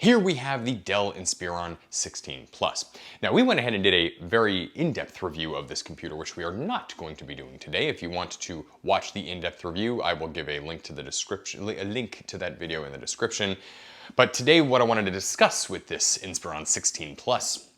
Here we have the Dell Inspiron 16 Plus. Now we went ahead and did a very in-depth review of this computer, which we are not going to be doing today. If you want to watch the in-depth review, I will give a link to the description, a link to that video in the description. But today what I wanted to discuss with this Inspiron 16 Plus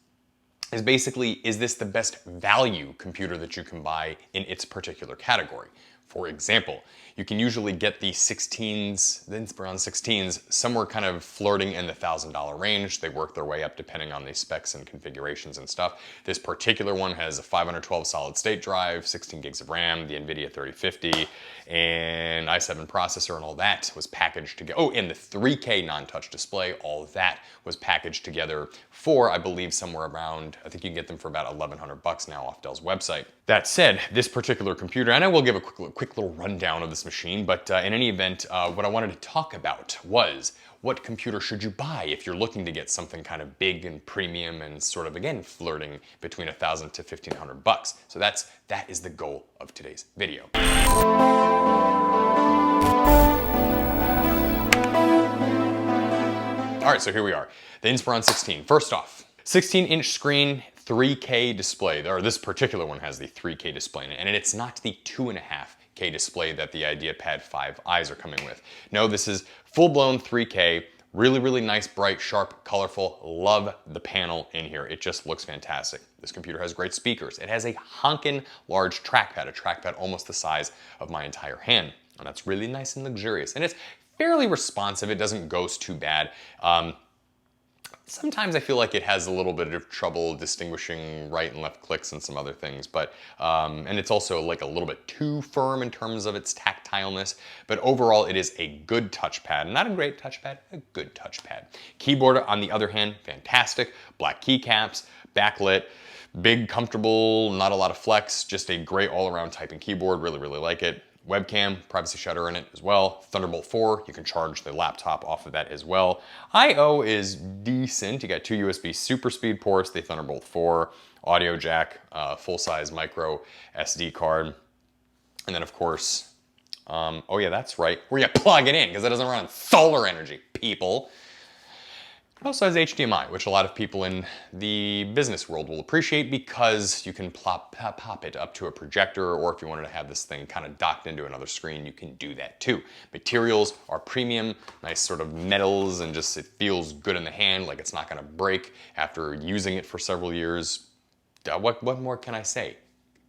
is basically, is this the best value computer that you can buy in its particular category? For example, you can usually get the 16s, the Inspiron 16s, somewhere kind of flirting in the $1,000 range. They work their way up depending on the specs and configurations and stuff. This particular one has a 512 solid state drive, 16 gigs of RAM, the NVIDIA 3050, and i7 processor, and all that was packaged together. Oh, and the 3K non-touch display, all of that was packaged together for, I believe, somewhere around, I think you can get them for about $1,100 now off Dell's website. That said, this particular computer, and I will give a quick little rundown of this machine, but in any event, what I wanted to talk about was what computer should you buy if you're looking to get something kind of big and premium and sort of, again, flirting between $1,000 to $1,500. So that is the goal of today's video. All right, so here we are, the Inspiron 16. First off, 16-inch screen, 3K display, or this particular one has the 3K display in it, and it's not the 2.5K display that the IdeaPad 5i's are coming with. No, this is full-blown 3K, really nice, bright, sharp, colorful. Love the panel in here. It just looks fantastic. This computer has great speakers. It has a honkin' large trackpad, a trackpad almost the size of my entire hand, and that's really nice and luxurious, and it's fairly responsive. It doesn't ghost too bad. Sometimes I feel like it has a little bit of trouble distinguishing right and left clicks and some other things, but and it's also like a little bit too firm in terms of its tactileness, but overall it is a good touchpad. Not a great touchpad, a good touchpad. Keyboard, on the other hand, fantastic. Black keycaps, backlit, big, comfortable, not a lot of flex, just a great all-around typing keyboard. Really like it. Webcam, privacy shutter in it as well. Thunderbolt 4, you can charge the laptop off of that as well. I/O is decent. You got two USB super speed ports, the Thunderbolt 4, audio jack, full-size micro SD card. And then of course, oh yeah, that's right, where you plug it in because it doesn't run on solar energy, people. It also has HDMI, which a lot of people in the business world will appreciate because you can pop it up to a projector, or if you wanted to have this thing kind of docked into another screen, you can do that too. Materials are premium, nice sort of metals, and just it feels good in the hand, like it's not gonna break after using it for several years. What more can I say?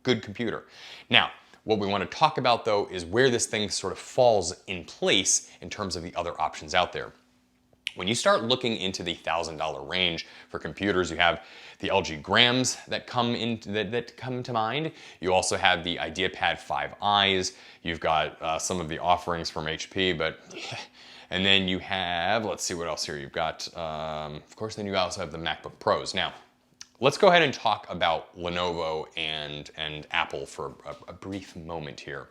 Good computer. Now, what we want to talk about though is where this thing sort of falls in place in terms of the other options out there. When you start looking into the $1,000 range for computers, you have the LG Grams that come to mind. You also have the IdeaPad 5i's. You've got some of the offerings from HP, and then you have, let's see what else here. You've got, of course, then you also have the MacBook Pros. Now, let's go ahead and talk about Lenovo and Apple for a brief moment here.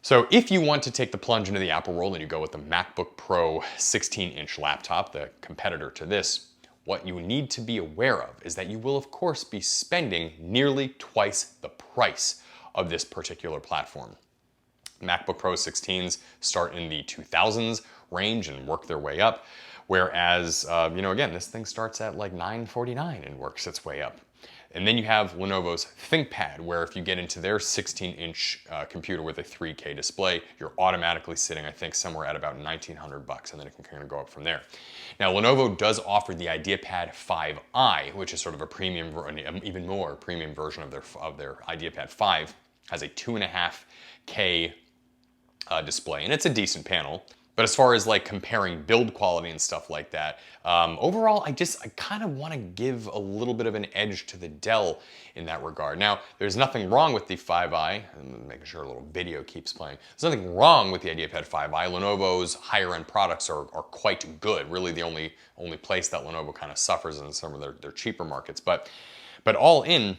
So if you want to take the plunge into the Apple world and you go with the MacBook Pro 16-inch laptop, the competitor to this, what you need to be aware of is that you will of course be spending nearly twice the price of this particular platform. MacBook Pro 16s start in the 2000s range and work their way up, whereas, again, this thing starts at like $949 and works its way up. And then you have Lenovo's ThinkPad, where if you get into their 16-inch computer with a 3K display, you're automatically sitting, I think, somewhere at about $1,900, and then it can kind of go up from there. Now, Lenovo does offer the IdeaPad 5i, which is sort of a premium, even more premium version of their IdeaPad 5, has a 2.5K display, and it's a decent panel. But as far as like comparing build quality and stuff like that, overall, I kind of want to give a little bit of an edge to the Dell in that regard. Now, there's nothing wrong with the 5i, and making sure a little video keeps playing. There's nothing wrong with the IdeaPad 5i. Lenovo's higher end products are quite good. Really the only place that Lenovo kind of suffers in some of their cheaper markets. But all in,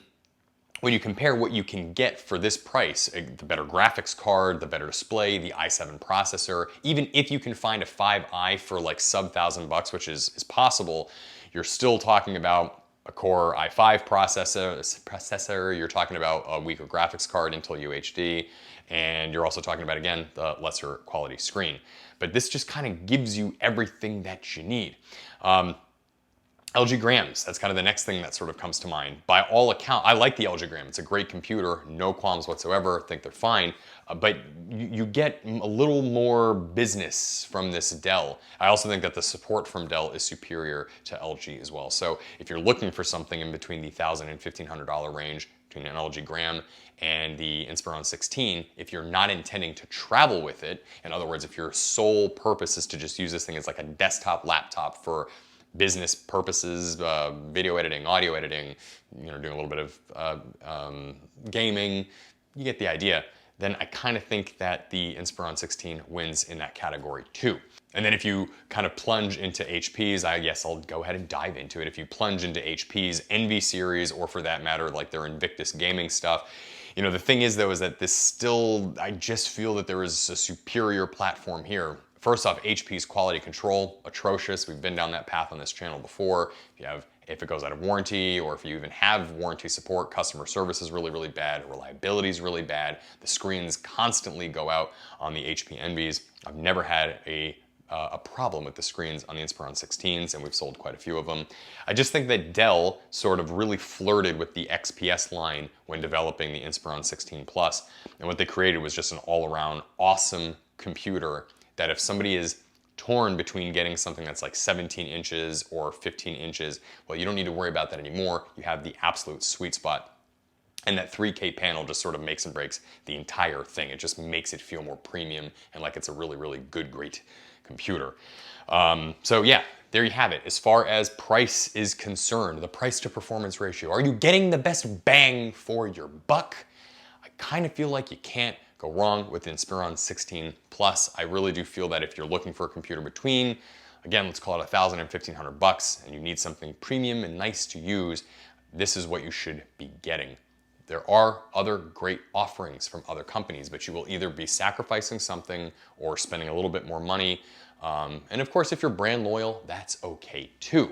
when you compare what you can get for this price, the better graphics card, the better display, the i7 processor, even if you can find a 5i for like sub $1,000, which is possible, you're still talking about a Core i5 processor, you're talking about a weaker graphics card, Intel UHD, and you're also talking about, again, the lesser quality screen. But this just kind of gives you everything that you need. LG Grams, that's kind of the next thing that sort of comes to mind. By all accounts, I like the LG Gram. It's a great computer, no qualms whatsoever, think they're fine. But you get a little more business from this Dell. I also think that the support from Dell is superior to LG as well. So if you're looking for something in between the $1,000 and $1,500 range, between an LG Gram and the Inspiron 16, if you're not intending to travel with it, in other words, if your sole purpose is to just use this thing as like a desktop laptop for business purposes, video editing, audio editing, doing a little bit of gaming, you get the idea. Then I kind of think that the Inspiron 16 wins in that category too. And then if you kind of plunge into HP's, I guess I'll go ahead and dive into it. If you plunge into HP's Envy series, or for that matter, like their Invictus gaming stuff, the thing is though, is that this still, I just feel that there is a superior platform here. First off, HP's quality control, atrocious. We've been down that path on this channel before. If it goes out of warranty, or if you even have warranty support, customer service is really, really bad. Reliability is really bad. The screens constantly go out on the HP Envies. I've never had a problem with the screens on the Inspiron 16s, and we've sold quite a few of them. I just think that Dell sort of really flirted with the XPS line when developing the Inspiron 16 Plus, and what they created was just an all-around awesome computer that if somebody is torn between getting something that's like 17 inches or 15 inches, well, you don't need to worry about that anymore. You have the absolute sweet spot. And that 3K panel just sort of makes and breaks the entire thing. It just makes it feel more premium and like it's a really, really good, great computer. So yeah, there you have it. As far as price is concerned, the price to performance ratio, are you getting the best bang for your buck? I kind of feel like you can't go wrong with the Inspiron 16 Plus. I really do feel that if you're looking for a computer between, again, let's call it $1,000 and $1,500, and you need something premium and nice to use, this is what you should be getting. There are other great offerings from other companies, but you will either be sacrificing something or spending a little bit more money. And of course, if you're brand loyal, that's okay too.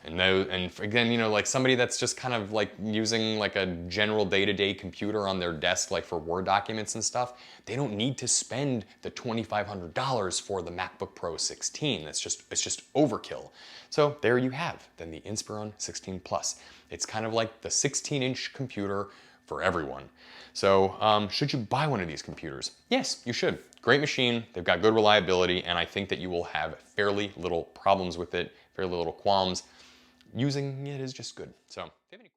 And again, like somebody that's just kind of like using like a general day-to-day computer on their desk, like for Word documents and stuff, they don't need to spend the $2,500 for the MacBook Pro 16. It's just overkill. So there you have then the Inspiron 16 Plus. It's kind of like the 16-inch computer for everyone. So should you buy one of these computers? Yes, you should. Great machine, they've got good reliability, and I think that you will have fairly little problems with it, fairly little qualms. Using it is just good. So, if you have any